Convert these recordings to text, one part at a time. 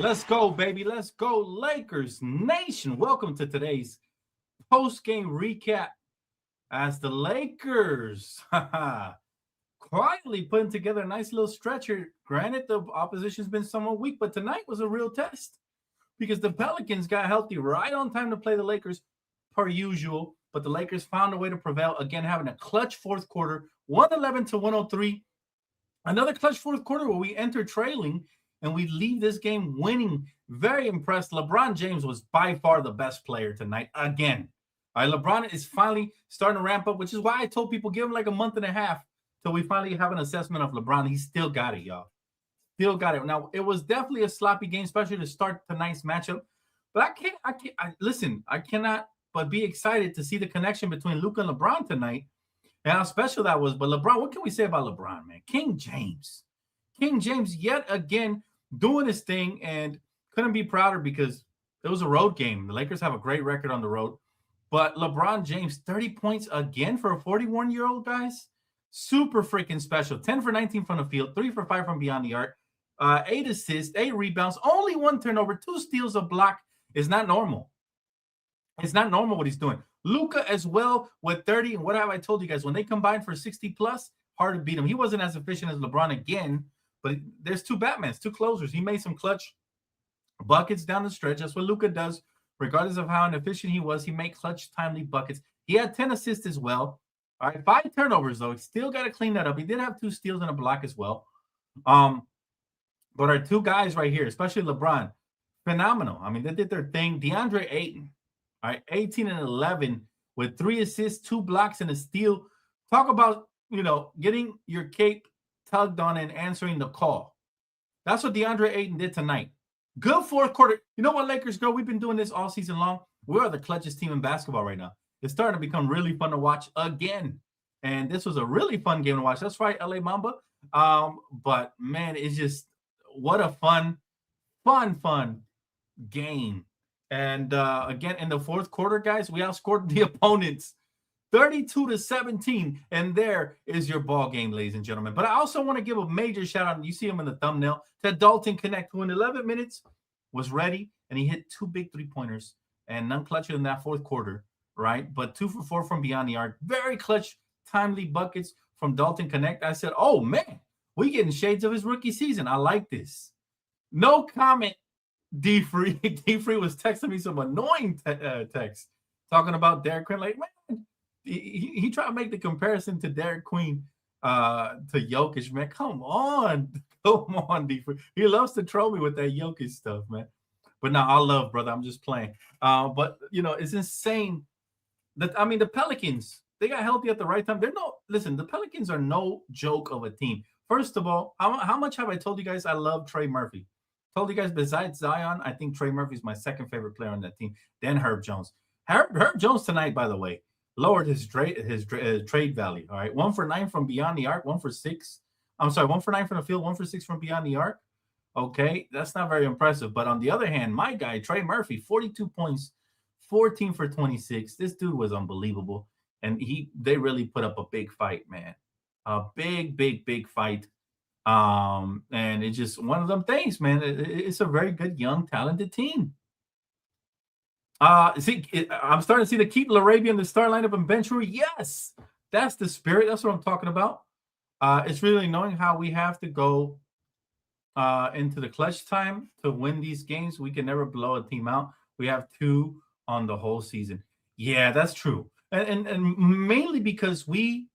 Let's go, baby. Let's go, Lakers Nation. Welcome to today's post-game recap as the Lakers quietly putting together a nice little stretcher. Granted, the opposition's been somewhat weak, but tonight was a real test because the Pelicans got healthy right on time to play the Lakers per usual, but the Lakers found a way to prevail, again having a clutch fourth quarter, 111 to 103. Another clutch fourth quarter where we enter trailing and we leave this game winning. Very impressed. LeBron James was by far the best player tonight again. All right, LeBron is finally starting to ramp up, which is why I told people give him like a month and a half till we finally have an assessment of LeBron. He still got it, y'all. Still got it. Now, it was definitely a sloppy game, especially to start tonight's matchup. But I cannot but be excited to see the connection between Luca and LeBron tonight and how special that was. But LeBron, what can we say about LeBron, man? King James. King James yet again doing his thing, and couldn't be prouder because it was a road game. The Lakers have a great record on the road. But LeBron James, 30 points again for a 41-year-old, guys. Super freaking special. 10 for 19 from the field, 3 for 5 from beyond the arc, 8 assists, 8 rebounds, only 1 turnover, 2 steals, a block. Is not normal. It's not normal what he's doing. Luca as well with 30. And what have I told you guys? When they combine for 60 plus, hard to beat him. He wasn't as efficient as LeBron again, but there's two Batmans, two closers. He made some clutch buckets down the stretch. That's what Luca does. Regardless of how inefficient he was, he made clutch, timely buckets. He had 10 assists as well. All right, 5 turnovers, though. He still got to clean that up. He did have 2 steals and a block as well. But our two guys right here, especially LeBron, phenomenal. I mean, they did their thing. DeAndre Ayton, all right, 18 and 11 with 3 assists, 2 blocks, and a steal. Talk about, getting your cape tugged on and answering the call. That's what DeAndre Ayton did tonight. Good fourth quarter. You know what, Lakers girl? We've been doing this all season long. We are the clutchest team in basketball right now. It's starting to become really fun to watch again. And this was a really fun game to watch. That's right, LA Mamba. But man, it's just what a fun game. And again, in the fourth quarter, guys, we outscored the opponents 32-17. And there is your ball game, ladies and gentlemen. But I also want to give a major shout out, and you see him in the thumbnail, to Dalton Connect, who in 11 minutes was ready, and he hit 2 big 3-pointers and none clutcher in that fourth quarter, right? But 2 for 4 from beyond the arc. Very clutch, timely buckets from Dalton Connect. I said, oh, man, we getting shades of his rookie season. I like this. No comment, D-Free. D-Free was texting me some annoying text talking about Derek Queen. Like, man, he tried to make the comparison to Derek Queen to Jokic, man. Come on, D-Free. He loves to troll me with that Jokic stuff, man. But now I love, brother. I'm just playing. But it's insane that the Pelicans, they got healthy at the right time. The Pelicans are no joke of a team. First of all, how much have I told you guys I love Trey Murphy? Told you guys besides Zion, I think Trey Murphy is my second favorite player on that team. Then Herb Jones. Herb Jones tonight, by the way, lowered his trade value. All right, 1 for 9 from beyond the arc, 1 for 6. I'm sorry, 1 for 9 from the field, 1 for 6 from beyond the arc. Okay, that's not very impressive. But on the other hand, my guy, Trey Murphy, 42 points, 14 for 26. This dude was unbelievable. And they really put up a big fight, man. A big fight. And it's just one of them things, man. It's a very good, young, talented team. I'm starting to see the keep Larabian, the start lineup, and bench rule. Yes, that's the spirit. That's what I'm talking about. It's really knowing how we have to go into the clutch time to win these games. We can never blow a team out. We have 2 on the whole season. Yeah, that's true. And mainly because we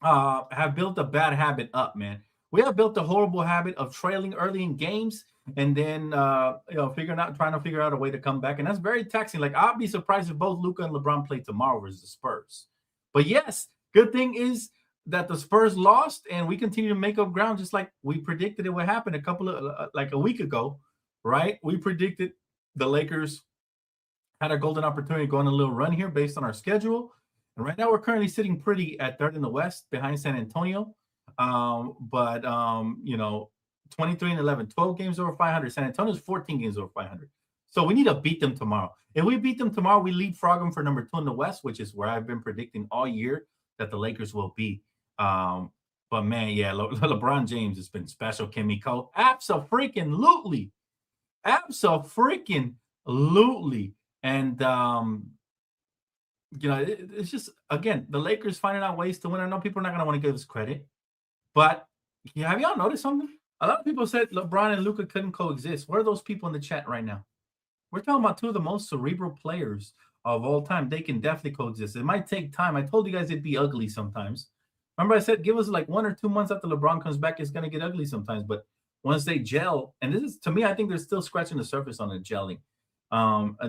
have built a bad habit up, man. We have built a horrible habit of trailing early in games and then trying to figure out a way to come back. And that's very taxing. Like, I'll be surprised if both Luca and LeBron play tomorrow versus the Spurs. But yes, good thing is that the Spurs lost and we continue to make up ground just like we predicted it would happen a week ago, right? We predicted the Lakers had a golden opportunity to go on a little run here based on our schedule. And right now we're currently sitting pretty at third in the West behind San Antonio. 23 and 11, 12 games over 500. San Antonio's 14 games over 500. So we need to beat them tomorrow. If we beat them tomorrow, we leapfrog them for number 2 in the West, which is where I've been predicting all year that the Lakers will be. But man, yeah, LeBron James has been special. Kimmy Cole, absolutely. Absolutely. And it's just, again, the Lakers finding out ways to win. I know people are not going to want to give us credit, but yeah, have y'all noticed something? A lot of people said LeBron and Luca couldn't coexist. Where are those people in the chat right now? We're talking about two of the most cerebral players of all time. They can definitely coexist. It might take time. I told you guys it'd be ugly sometimes. Remember, I said give us like 1 or 2 months after LeBron comes back, it's going to get ugly sometimes. But once they gel, and this is, to me, I think they're still scratching the surface on the gelling.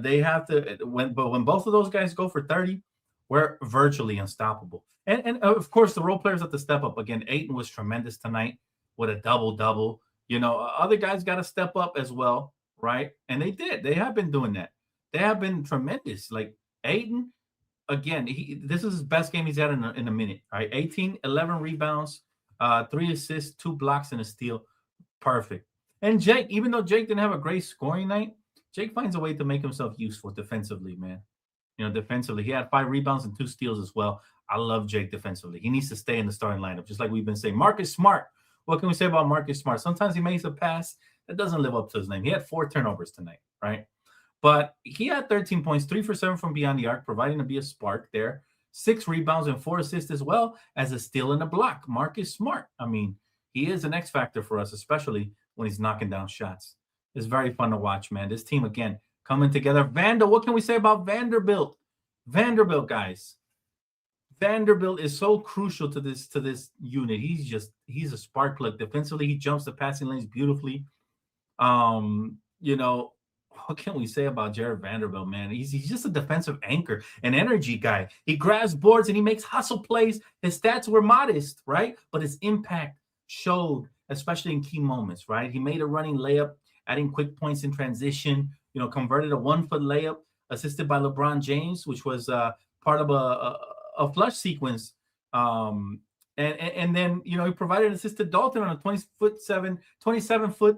They have to when both of those guys go for 30, we're virtually unstoppable. And of course, the role players have to step up. Again, Ayton was tremendous tonight with a double-double. Other guys got to step up as well, right? And they did. They have been doing that. They have been tremendous. Like Ayton, again, this is his best game he's had in a minute. All right, 18, 11 rebounds, 3 assists, 2 blocks, and a steal. Perfect. And Jake, even though Jake didn't have a great scoring night, Jake finds a way to make himself useful defensively, man. Defensively, he had 5 rebounds and 2 steals as well. I love Jake defensively. He needs to stay in the starting lineup, just like we've been saying. Marcus Smart. What can we say about Marcus Smart? Sometimes he makes a pass that doesn't live up to his name. He had 4 turnovers tonight, right? But he had 13 points, 3 for 7 from beyond the arc, providing to be a spark there. 6 rebounds and 4 assists as well as a steal and a block. Marcus Smart. I mean, he is an X factor for us, especially when he's knocking down shots. It's very fun to watch, man. This team, again, coming together. What can we say about Vanderbilt? Vanderbilt, guys. Vanderbilt is so crucial to this unit. He's a spark plug. Defensively, he jumps the passing lanes beautifully. What can we say about Jared Vanderbilt, man? He's just a defensive anchor, an energy guy. He grabs boards and he makes hustle plays. His stats were modest, right? But his impact showed, especially in key moments, right? He made a running layup, adding quick points in transition, converted a 1-foot layup assisted by LeBron James, which was part of a flush sequence. And then, he provided an assist to Dalton on a 27-foot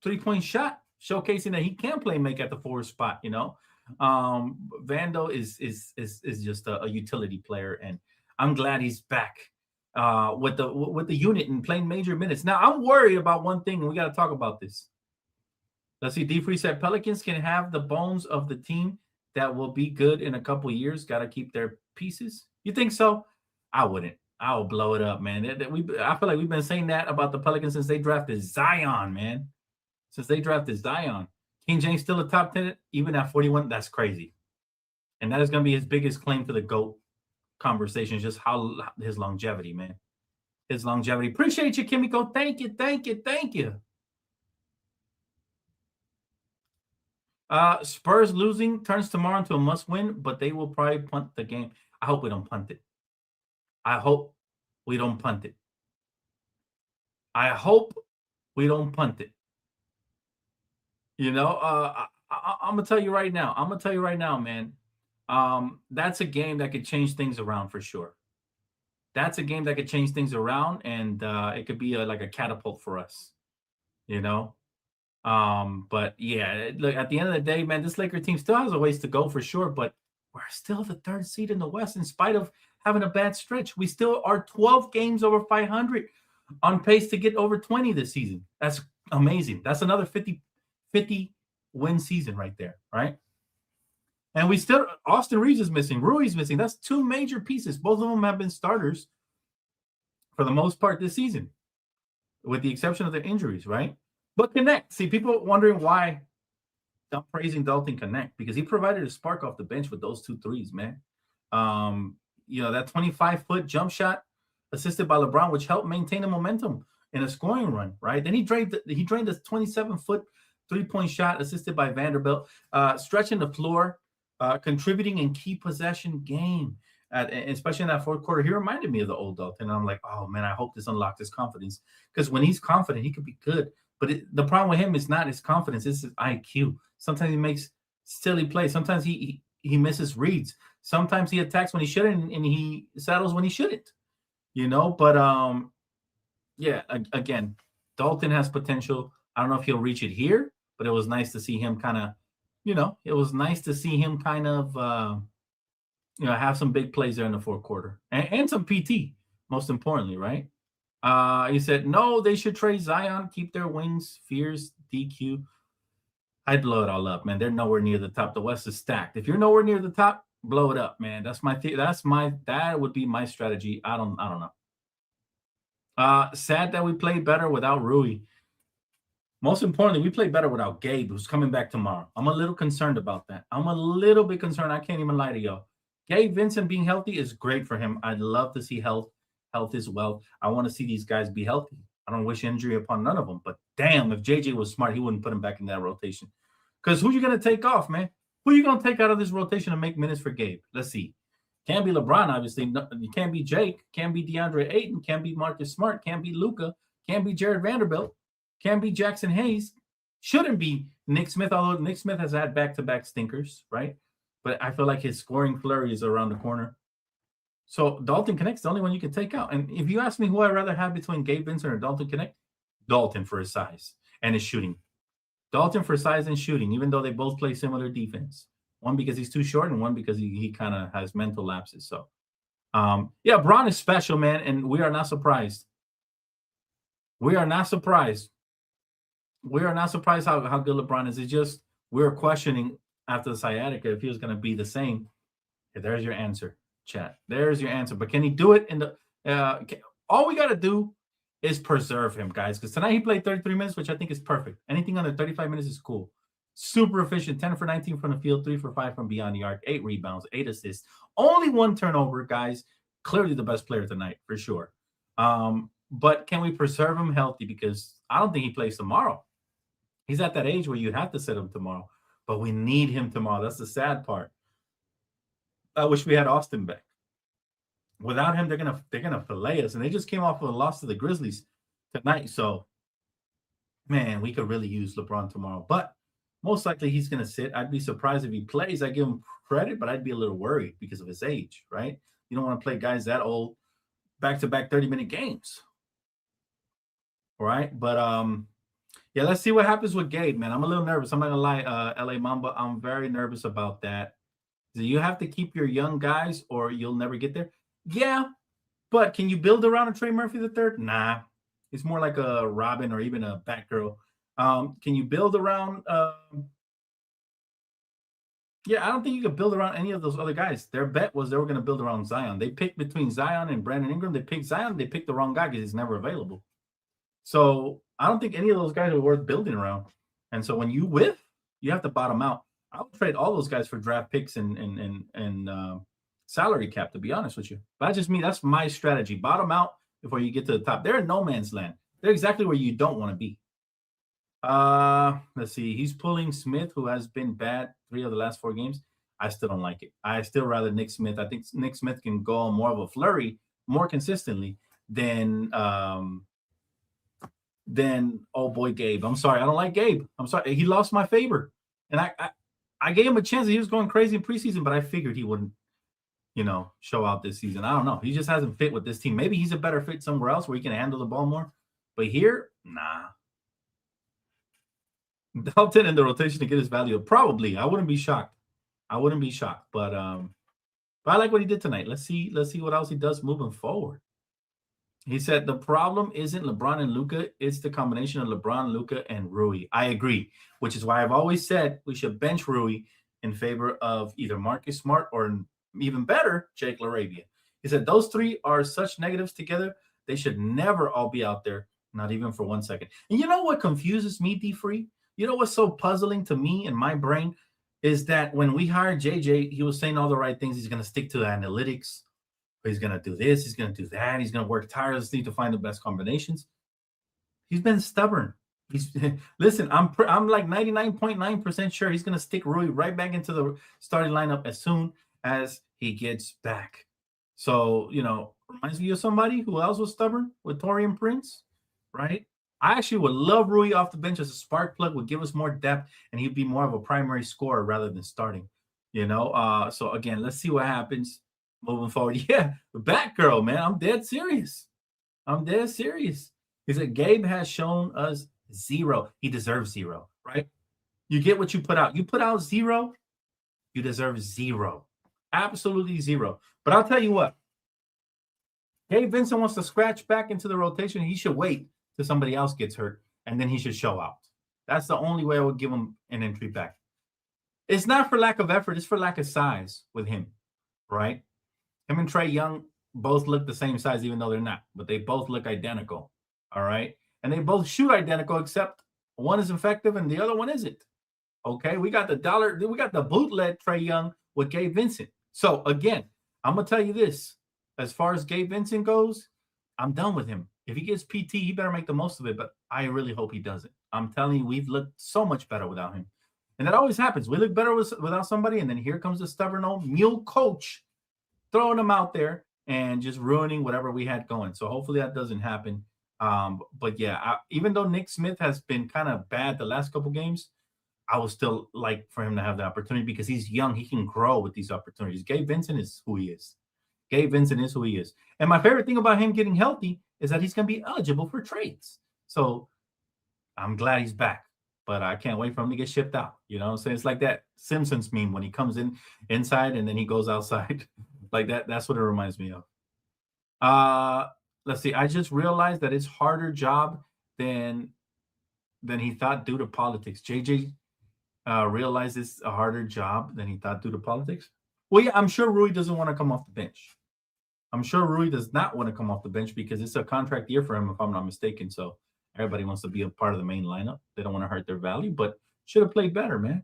3-point shot, showcasing that he can play make at the forward spot. Vando is just a utility player, and I'm glad he's back with the unit and playing major minutes. Now, I'm worried about one thing, and we got to talk about this. Let's see. D3 said Pelicans can have the bones of the team that will be good in a couple of years. Got to keep their pieces. You think so? I wouldn't. I will blow it up, man. I feel like we've been saying that about the Pelicans since they drafted Zion, man. Since they drafted Zion. King James still a top 10, even at 41. That's crazy. And that is going to be his biggest claim to the GOAT conversation, just how his longevity, man. His longevity. Appreciate you, Kimiko. Thank you. Spurs losing turns tomorrow into a must-win, but they will probably punt the game. I hope we don't punt it. I hope we don't punt it. I'm going to tell you right now, man. That's a game that could change things around for sure. That's a game that could change things around, and it could be like a catapult for us, But yeah, look, at the end of the day, man, this Laker team still has a ways to go for sure, but we're still the 3rd seed in the West in spite of having a bad stretch. We still are 12 games over 500, on pace to get over 20 this season. That's amazing. That's another 50 win season right there, right? And we still, Austin Reeves is missing. Rui's missing. That's 2 major pieces. Both of them have been starters for the most part this season, with the exception of their injuries, right? But Connect. See, people wondering why I'm praising Dalton Connect, because he provided a spark off the bench with those 2 threes, man. That 25-foot jump shot assisted by LeBron, which helped maintain the momentum in a scoring run, right? Then he drained the 27-foot 3-point shot assisted by Vanderbilt, stretching the floor, contributing in key possession game, especially in that 4th quarter. He reminded me of the old Dalton. And I'm like, oh, man, I hope this unlocks his confidence, because when he's confident, he could be good. But the problem with him is not his confidence, it's his IQ. Sometimes he makes silly plays. Sometimes he misses reads. Sometimes he attacks when he shouldn't, and he settles when he shouldn't. But again, Dalton has potential. I don't know if he'll reach it here, but it was nice to see him kind of, have some big plays there in the 4th quarter and some PT, most importantly, right? He said, no, they should trade Zion, keep their wings, fears, DQ. I'd blow it all up, man. They're nowhere near the top. The West is stacked. If you're nowhere near the top, blow it up, man. That would be my strategy. I don't know. Sad that we played better without Rui. Most importantly, we played better without Gabe, who's coming back tomorrow. I'm a little concerned about that. I'm a little bit concerned. I can't even lie to y'all. Gabe Vincent being healthy is great for him. I'd love to see health. Health is wealth. I want to see these guys be healthy. I don't wish injury upon none of them. But damn, if JJ was smart, he wouldn't put him back in that rotation. Because who you going to take off, man? Who you going to take out of this rotation and make minutes for Gabe? Let's see. Can't be LeBron, obviously. No, you can't be Jake. Can't be DeAndre Ayton. Can't be Marcus Smart. Can't be Luca. Can't be Jared Vanderbilt. Can't be Jackson Hayes. Shouldn't be Nick Smith, although Nick Smith has had back-to-back stinkers, right? But I feel like his scoring flurry is around the corner. So Dalton Connect's the only one you can take out. And if you ask me who I'd rather have between Gabe Vincent or Dalton Connect, Dalton for his size and his shooting. Dalton for size and shooting, even though they both play similar defense. One because he's too short and one because he kind of has mental lapses. So, yeah, Bron is special, man, and we are not surprised. We are not surprised. We are not surprised how good LeBron is. It's just we're questioning after the sciatica if he was going to be the same. Okay, there's your answer, chat. There's your answer. But can he do it in the all we got to do is preserve him, guys, because tonight he played 33 minutes, which I think is perfect. Anything under 35 minutes is cool. Super efficient, 10 for 19 from the field, 3 for 5 from beyond the arc, 8 rebounds, 8 assists, only 1 turnover, guys. Clearly the best player tonight, for sure. But can we preserve him healthy? Because I don't think he plays tomorrow. He's at that age where you have to set him tomorrow, but we need him tomorrow. That's the sad part. I wish we had Austin back. Without him, they're gonna fillet us, and they just came off of a loss to the Grizzlies tonight. So, man, we could really use LeBron tomorrow. But most likely he's gonna sit. I'd be surprised if he plays. I give him credit, but I'd be a little worried because of his age, right? You don't want to play guys that old back-to-back 30-minute games. All right, but yeah, let's see what happens with Gabe, man. I'm a little nervous. I'm not gonna lie, LA Mamba. I'm very nervous about that. So you have to keep your young guys, or you'll never get there. Yeah, but can you build around a Trey Murphy III? Nah, he's more like a Robin or even a Batgirl. Can you build around? Yeah, I don't think you could build around any of those other guys. Their bet was they were going to build around Zion. They picked between Zion and Brandon Ingram. They picked Zion. They picked the wrong guy because he's never available. So I don't think any of those guys are worth building around. And so when you whiff, you have to bottom out. I would trade all those guys for draft picks and salary cap, to be honest with you. But that's just me. That's my strategy. Bottom out before you get to the top. They're in no man's land. They're exactly where you don't want to be. Let's see. He's pulling Smith, who has been bad 3 of the last 4 games. I still don't like it. I still rather Nick Smith. I think Nick Smith can go on more of a flurry more consistently than oh boy Gabe. I'm sorry. I don't like Gabe. I'm sorry. He lost my favor. And I gave him a chance. He was going crazy in preseason, but I figured he wouldn't, show out this season. I don't know. He just hasn't fit with this team. Maybe he's a better fit somewhere else where he can handle the ball more. But here, nah. Dalton in the rotation to get his value. Probably. I wouldn't be shocked. But I like what he did tonight. Let's see what else he does moving forward. He said the problem isn't LeBron and Luca, it's the combination of LeBron, Luca, and Rui. I agree, which is why I've always said we should bench Rui in favor of either Marcus Smart or even better, Jake LaRavia. He said those 3 are such negatives together, they should never all be out there, not even for 1 second. And you know what confuses me, D-Free? You know what's so puzzling to me in my brain is that when we hired JJ, he was saying all the right things. He's going to stick to the analytics. He's going to do this. He's going to do that. He's going to work tirelessly to find the best combinations. He's been stubborn. Listen, I'm like 99.9% sure he's going to stick Rui right back into the starting lineup as soon as he gets back. So, reminds me of somebody who else was stubborn with Taurean Prince, right? I actually would love Rui off the bench as a spark plug, would give us more depth, and he'd be more of a primary scorer rather than starting, So, again, let's see what happens moving forward. Yeah, Batgirl, man. I'm dead serious. He said Gabe has shown us 0. He deserves 0, right? You get what you put out. You put out 0, you deserve 0. Absolutely 0. But I'll tell you what. Gabe Vincent wants to scratch back into the rotation. He should wait till somebody else gets hurt, and then he should show out. That's the only way I would give him an entry back. It's not for lack of effort, it's for lack of size with him, right? Him and Trae Young both look the same size, even though they're not, but they both look identical. All right. And they both shoot identical, except one is effective and the other one isn't. Okay. We got the bootleg Trae Young with Gabe Vincent. So again, I'm gonna tell you this. As far as Gabe Vincent goes, I'm done with him. If he gets PT, he better make the most of it. But I really hope he doesn't. I'm telling you, we've looked so much better without him. And that always happens. We look better without somebody, and then here comes the stubborn old mule coach throwing them out there and just ruining whatever we had going. So hopefully that doesn't happen. But yeah, even though Nick Smith has been kind of bad the last couple games, I would still like for him to have the opportunity because he's young. He can grow with these opportunities. Gabe Vincent is who he is. Gabe Vincent is who he is. And my favorite thing about him getting healthy is that he's going to be eligible for trades. So I'm glad he's back, but I can't wait for him to get shipped out. You know what I'm saying? It's like that Simpsons meme when he comes inside and then he goes outside. Like that. That's what it reminds me of. Let's see. I just realized that it's harder job than he thought due to politics. JJ realized it's a harder job than he thought due to politics. Well, yeah, I'm sure Rui doesn't want to come off the bench. I'm sure Rui does not want to come off the bench because it's a contract year for him, if I'm not mistaken. So everybody wants to be a part of the main lineup. They don't want to hurt their value, but should have played better, man.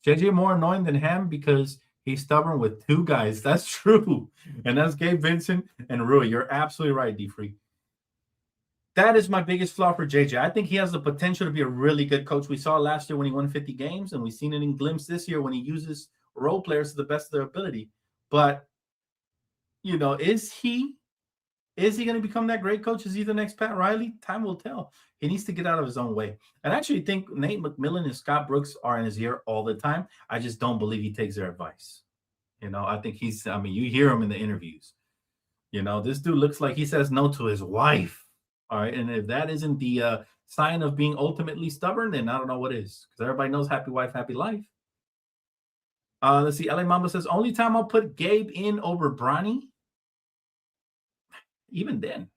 JJ more annoying than Ham because he's stubborn with two guys. That's true. And that's Gabe Vincent and Rui. You're absolutely right, D-Free. That is my biggest flaw for JJ. I think he has the potential to be a really good coach. We saw last year when he won 50 games, and we've seen it in glimpse this year when he uses role players to the best of their ability. But, you know, is he going to become that great coach? Is he the next Pat Riley? Time will tell. He needs to get out of his own way. And I actually think Nate McMillan and Scott Brooks are in his ear all the time. I just don't believe he takes their advice. You know, I think you hear him in the interviews. You know, this dude looks like he says no to his wife. All right. And if that isn't the sign of being ultimately stubborn, then I don't know what is. Because everybody knows happy wife, happy life. Let's see. LA Mamba says, only time I'll put Gabe in over Bronny. Even then,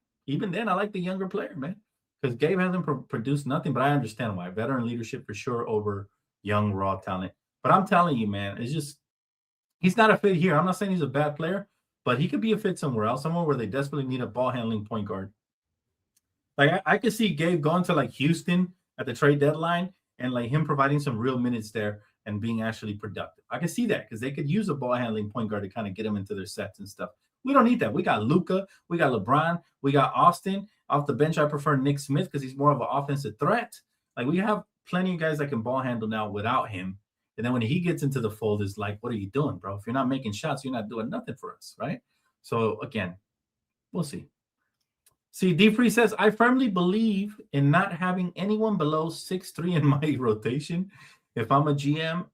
I like the younger player, man. Because Gabe hasn't produced nothing, but I understand why. Veteran leadership for sure over young, raw talent. But I'm telling you, man, it's just, he's not a fit here. I'm not saying he's a bad player, but he could be a fit somewhere else, somewhere where they desperately need a ball handling point guard. Like I could see Gabe going to like Houston at the trade deadline and like him providing some real minutes there and being actually productive. I can see that because they could use a ball handling point guard to kind of get them into their sets and stuff. We don't need that. We got Luca, we got LeBron, we got Austin. Off the bench, I prefer Nick Smith because he's more of an offensive threat. Like we have plenty of guys that can ball handle now without him. And then when he gets into the fold, it's like, what are you doing, bro? If you're not making shots, you're not doing nothing for us, right? So again, we'll see. See, D-Free says, I firmly believe in not having anyone below 6'3" in my rotation. If I'm a GM,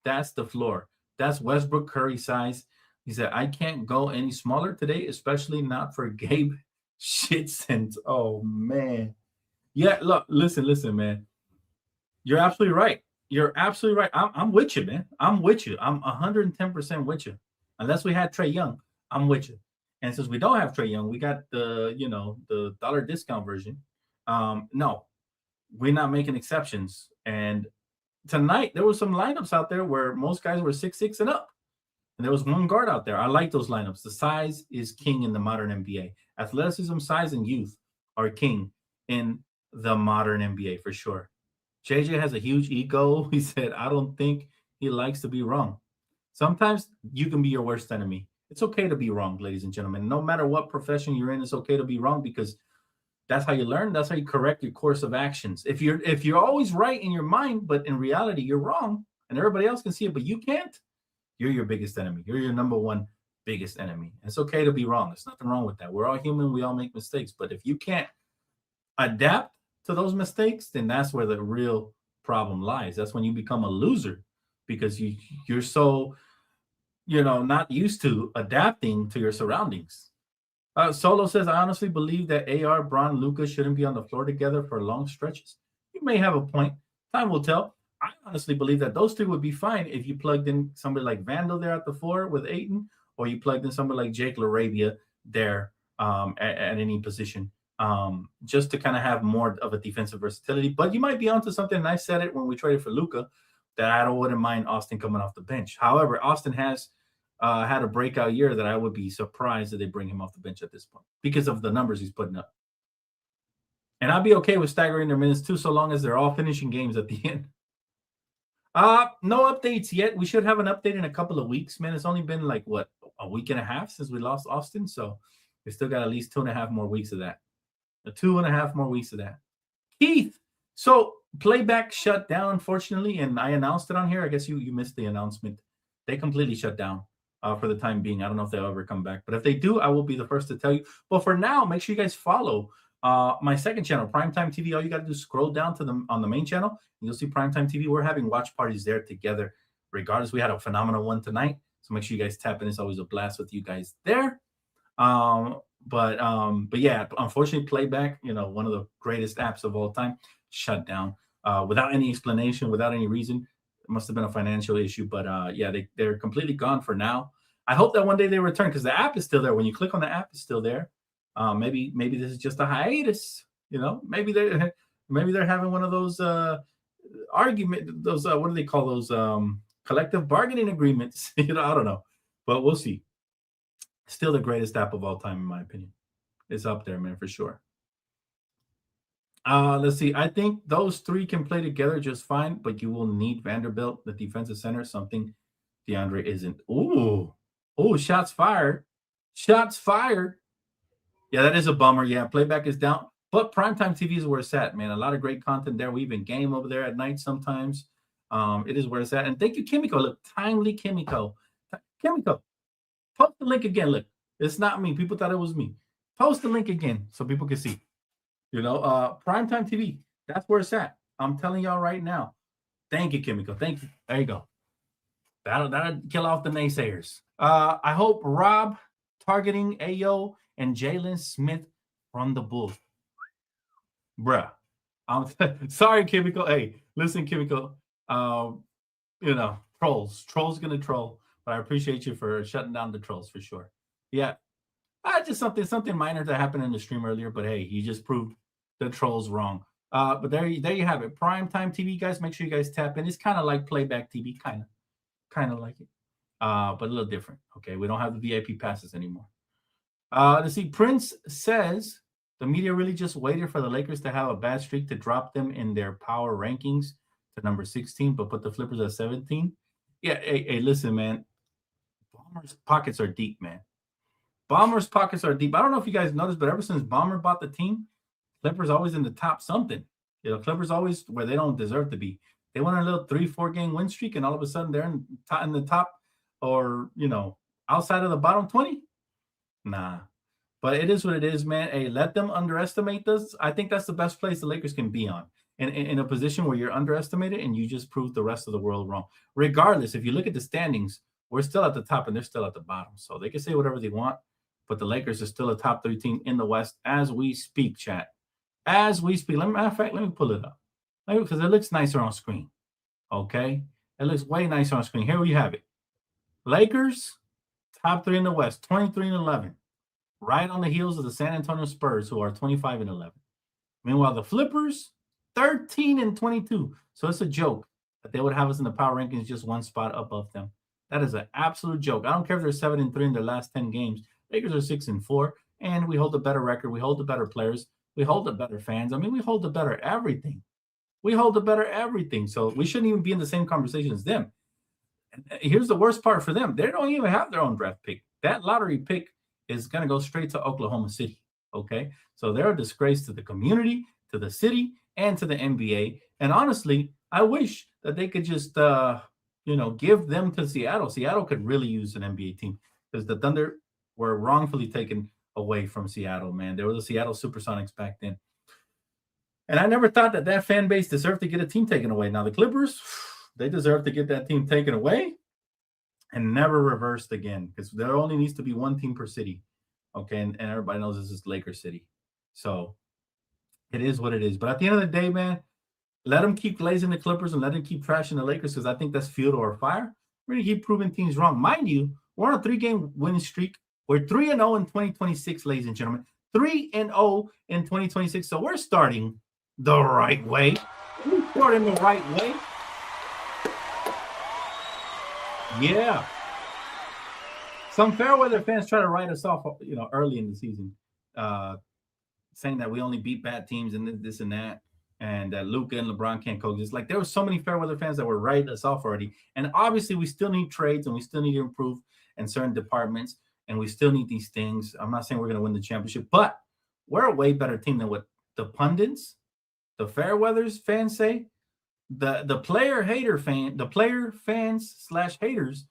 that's the floor. That's Westbrook Curry size. He said, I can't go any smaller today, especially not for Gabe shit sense. Oh, man. Yeah, look, listen, man. You're absolutely right. I'm with you, man. I'm with you. I'm 110% with you. Unless we had Trae Young, I'm with you. And since we don't have Trae Young, we got the dollar discount version. No, we're not making exceptions. And tonight there was some lineups out there where most guys were 6'6" and up. And there was one guard out there. I like those lineups. The size is king in the modern NBA. Athleticism, size, and youth are king in the modern NBA for sure. JJ has a huge ego. He said, I don't think he likes to be wrong. Sometimes you can be your worst enemy. It's okay to be wrong, ladies and gentlemen. No matter what profession you're in, it's okay to be wrong because that's how you learn. That's how you correct your course of actions. If you're always right in your mind, but in reality you're wrong, and everybody else can see it, but you can't, you're your biggest enemy. You're your number one biggest enemy. It's okay to be wrong. There's nothing wrong with that. We're all human. We all make mistakes. But if you can't adapt to those mistakes, then that's where the real problem lies. That's when you become a loser because you're so not used to adapting to your surroundings. Solo says, I honestly believe that AR, Bron, Luca shouldn't be on the floor together for long stretches. You may have a point. Time will tell. I honestly believe that those three would be fine if you plugged in somebody like Vandal there at the 4 with Ayton, or you plugged in somebody like Jake LaRavia there at any position. just to kind of have more of a defensive versatility. But you might be onto something. And I said it when we traded for Luca that I wouldn't mind Austin coming off the bench. However, Austin has had a breakout year that I would be surprised that they bring him off the bench at this point because of the numbers he's putting up. And I'd be okay with staggering their minutes too, so long as they're all finishing games at the end. No updates yet. We should have an update in a couple of weeks, man. It's only been like what, a week and a half since we lost Austin, so we still got at least 2.5 more weeks of that. 2.5 more weeks of that. Keith, so playback shut down, unfortunately, and I announced it on here. I guess you missed the announcement. They completely shut down for the time being. I don't know if they'll ever come back, but if they do, I will be the first to tell you. But for now, make sure you guys follow my second channel, Primetime TV. All you got to do is scroll down to them on the main channel, and you'll see Primetime TV. We're having watch parties there together. Regardless, we had a phenomenal one tonight, so make sure you guys tap in. It's always a blast with you guys there. But yeah, unfortunately, playback, one of the greatest apps of all time, shut down without any explanation, without any reason. It must have been a financial issue, but yeah, they're completely gone for now. I hope that one day they return because the app is still there. When you click on the app, it's still there. Maybe this is just a hiatus. Maybe they're having one of those what do they call those collective bargaining agreements? I don't know, but we'll see. Still the greatest app of all time, in my opinion. It's up there, man, for sure. Let's see. I think those three can play together just fine, but you will need Vanderbilt, the defensive center, something DeAndre isn't. Oh, shots fired. Shots fired. Yeah, that is a bummer. Yeah, playback is down. But Primetime TV is where it's at, man. A lot of great content there. We even game over there at night sometimes. It is where it's at. And thank you, Kimiko. Look, timely Kimiko. Kimiko. Post the link again. Look, it's not me. People thought it was me. Post the link again so people can see. Primetime TV. That's where it's at. I'm telling y'all right now. Thank you, Kimiko. Thank you. There you go. That'll kill off the naysayers. I hope Rob targeting Ayo and Jalen Smith from the Bulls. Bruh. I'm sorry, Kimiko. Hey, listen, Kimiko. Trolls. Trolls gonna troll. But I appreciate you for shutting down the trolls for sure. Yeah. Just something minor that happened in the stream earlier, but hey, you just proved the trolls wrong. But there you have it. Primetime TV, guys. Make sure you guys tap in. It's kind of like playback TV, kind of like it. But a little different. Okay, we don't have the VIP passes anymore. Let's see. Prince says the media really just waited for the Lakers to have a bad streak to drop them in their power rankings to number 16, but put the Flippers at 17. Yeah, hey, listen, man. Bomber's pockets are deep, man. Bomber's pockets are deep. I don't know if you guys noticed, but ever since Bomber bought the team, Clippers always in the top something. Clippers always where they don't deserve to be. They went on a little 3-4 game win streak, and all of a sudden they're in the top or, outside of the bottom 20. Nah. But it is what it is, man. Hey, let them underestimate this. I think that's the best place the Lakers can be on. In a position where you're underestimated and you just prove the rest of the world wrong. Regardless, if you look at the standings, we're still at the top and they're still at the bottom. So they can say whatever they want, but the Lakers are still a top 3 team in the West as we speak, chat. As we speak. Matter of fact, let me pull it up. Because it looks nicer on screen. Okay? It looks way nicer on screen. Here we have it. Lakers, top 3 in the West, 23-11. Right on the heels of the San Antonio Spurs, who are 25-11. Meanwhile, the Flippers, 13-22. So it's a joke that they would have us in the power rankings just one spot above them. That is an absolute joke. I don't care if they're 7-3 in their last 10 games. Lakers are 6-4, and we hold a better record. We hold the better players. We hold the better fans. I mean, we hold the better everything. We hold the better everything. So we shouldn't even be in the same conversation as them. And here's the worst part for them. They don't even have their own draft pick. That lottery pick is going to go straight to Oklahoma City. Okay? So they're a disgrace to the community, to the city, and to the NBA. And honestly, I wish that they could just, give them to Seattle. Seattle could really use an NBA team because the Thunder were wrongfully taken away from Seattle, man. They were the Seattle Supersonics back then. And I never thought that fan base deserved to get a team taken away. Now, the Clippers, they deserve to get that team taken away and never reversed again because there only needs to be one team per city. Okay, and everybody knows this is Laker City. So it is what it is. But at the end of the day, man, let them keep glazing the Clippers and let them keep trashing the Lakers because I think that's fuel to our fire. We're going to keep proving teams wrong. Mind you, we're on a 3-game winning streak. We're 3-0 in 2026, ladies and gentlemen. 3-0 in 2026. So we're starting the right way. We're starting the right way. Yeah. Some fair weather fans try to write us off, early in the season, saying that we only beat bad teams and this and that, and that Luca and LeBron can't coexist. Like, there were so many fair weather fans that were writing us off already. And obviously, we still need trades and we still need to improve in certain departments, and we still need these things. I'm not saying we're going to win the championship, but we're a way better team than what the pundits, the fair weathers fans say. The player fans slash haters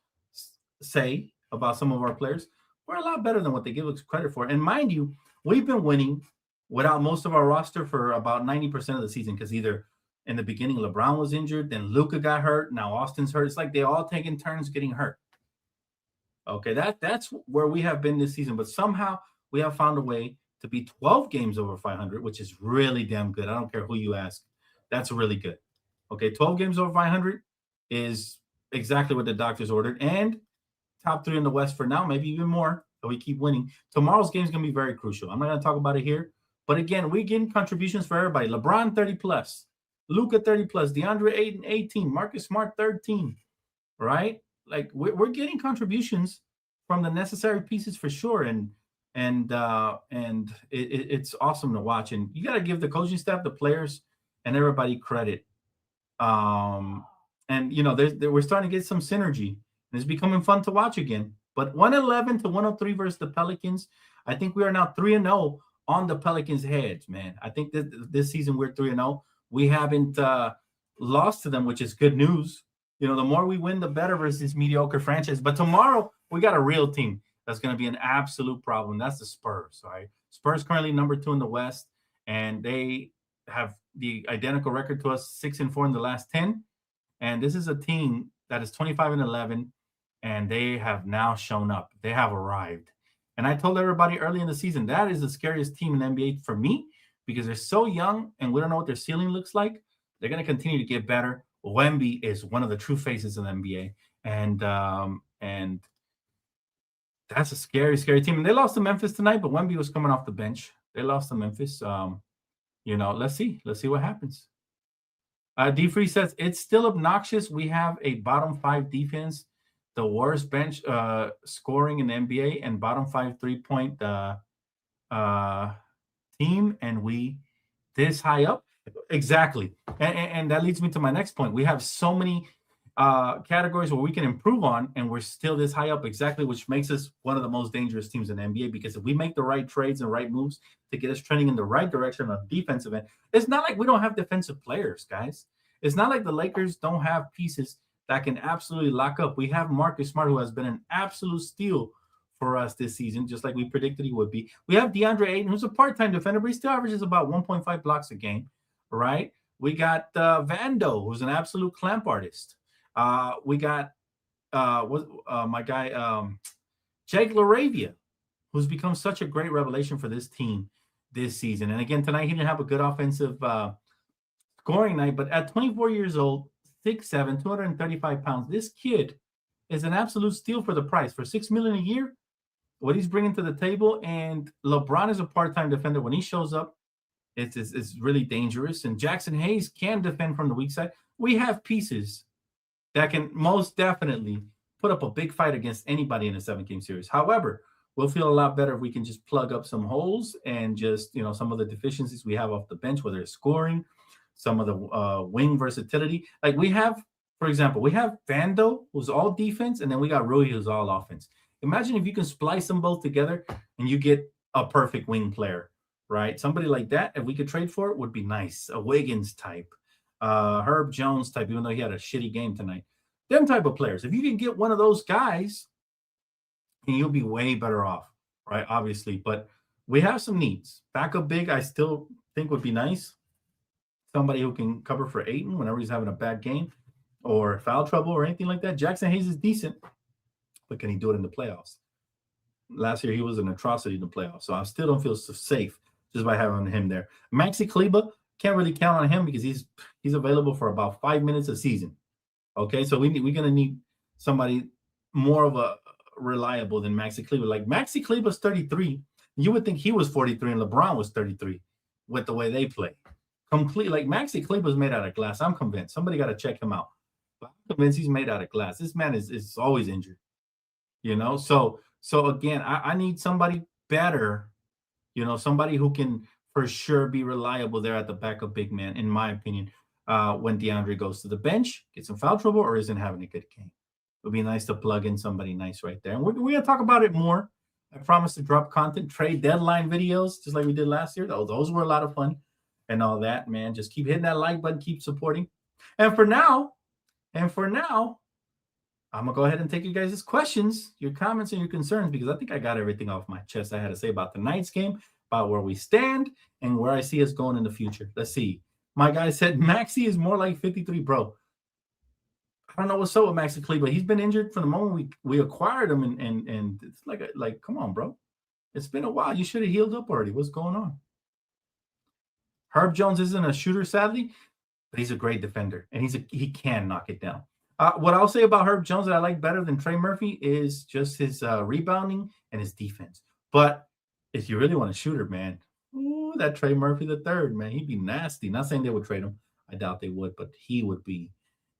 say about some of our players. We're a lot better than what they give us credit for. And mind you, we've been winning without most of our roster for about 90% of the season, because either in the beginning LeBron was injured, then Luca got hurt, now Austin's hurt. It's like they all taking turns getting hurt. Okay, that's where we have been this season. But somehow we have found a way to be 12 games over 500, which is really damn good. I don't care who you ask. That's really good. Okay, 12 games over 500 is exactly what the doctors ordered. And top 3 in the West for now, maybe even more, but we keep winning. Tomorrow's game is going to be very crucial. I'm not going to talk about it here. But again, we're getting contributions for everybody. LeBron, 30+. Luca, 30+. DeAndre Ayton, 18. Marcus Smart, 13. Right? Like, we're getting contributions from the necessary pieces for sure. And it's awesome to watch. And you got to give the coaching staff, the players, and everybody credit. And, we're starting to get some synergy. And it's becoming fun to watch again. But 111 to 103 versus the Pelicans. I think we are now 3-0 on the Pelicans' heads, man. I think that this season we're 3-0. We haven't lost to them, which is good news. The more we win, the better versus this mediocre franchise. But tomorrow, we got a real team that's going to be an absolute problem. That's the Spurs, all right? Spurs currently number 2 in the West, and they have the identical record to us, 6-4 in the last 10. And this is a team that is 25-11, and they have now shown up. They have arrived. And I told everybody early in the season, that is the scariest team in the NBA for me, because they're so young and we don't know what their ceiling looks like. They're going to continue to get better. Wemby is one of the true faces of the NBA. And that's a scary, scary team. And they lost to Memphis tonight, but Wemby was coming off the bench. They lost to Memphis. Let's see. Let's see what happens. D Free says, it's still obnoxious. We have a bottom 5 defense, the worst bench scoring in the NBA, and bottom 5 3-point team, and we this high up. Exactly. And that leads me to my next point. We have so many categories where we can improve on, and we're still this high up. Exactly, which makes us one of the most dangerous teams in the NBA, because if we make the right trades and right moves to get us trending in the right direction on defensive end, it's not like we don't have defensive players, guys. It's not like the Lakers don't have pieces that can absolutely lock up. We have Marcus Smart, who has been an absolute steal for us this season, just like we predicted he would be. We have DeAndre Ayton, who's a part-time defender, but he still averages about 1.5 blocks a game, right? We got Vando, who's an absolute clamp artist. We got my guy Jake LaRavia, who's become such a great revelation for this team this season. And again, tonight he didn't have a good offensive scoring night, but at 24 years old, 6'7", 235 pounds, this kid is an absolute steal for the price. For $6 million a year, what he's bringing to the table, and LeBron is a part-time defender. When he shows up, it's really dangerous. And Jackson Hayes can defend from the weak side. We have pieces that can most definitely put up a big fight against anybody in a 7-game series. However, we'll feel a lot better if we can just plug up some holes and just, some of the deficiencies we have off the bench, whether it's scoring, some of the wing versatility. Like we have, for example, we have Vando, who's all defense, and then we got Rui, who's all offense. Imagine if you can splice them both together and you get a perfect wing player, right? Somebody like that, if we could trade for it, would be nice. A Wiggins type, Herb Jones type, even though he had a shitty game tonight. Them type of players. If you can get one of those guys, and you'll be way better off, right? Obviously, but we have some needs. Backup big, I still think would be nice. Somebody who can cover for Ayton whenever he's having a bad game or foul trouble or anything like that. Jackson Hayes is decent, but can he do it in the playoffs? Last year, he was an atrocity in the playoffs, so I still don't feel so safe just by having him there. Maxi Kleber, can't really count on him because he's available for about 5 minutes a season. Okay, so we're going to need somebody more of a reliable than Maxi Kleber. Like Maxi Kleber's 33, You would think he was 43 and LeBron was 33 with the way they play. Complete, like Maxi Kleber's made out of glass. I'm convinced. Somebody got to check him out. But I'm convinced he's made out of glass. This man is always injured. So again, I need somebody better, somebody who can for sure be reliable there at the backup big man, in my opinion, when DeAndre goes to the bench, gets in foul trouble, or isn't having a good game. It would be nice to plug in somebody nice right there. And we're going to talk about it more. I promise to drop content, trade deadline videos, just like we did last year. Those were a lot of fun and all that, man. Just keep hitting that like button, keep supporting. And for now, I'm going to go ahead and take you guys' questions, your comments, and your concerns, because I think I got everything off my chest I had to say about tonight's game, about where we stand, and where I see us going in the future. Let's see. My guy said Maxi is more like 53, bro. I don't know what's up with Maxi Kleber. He's been injured from the moment we acquired him, and it's like, come on, bro. It's been a while. You should have healed up already. What's going on? Herb Jones isn't a shooter, sadly, but he's a great defender, and he can knock it down. What I'll say about Herb Jones that I like better than Trey Murphy is just his rebounding and his defense. But if you really want a shooter, man, that Trey Murphy the third, man, he'd be nasty. Not saying they would trade him. I doubt they would, but he would be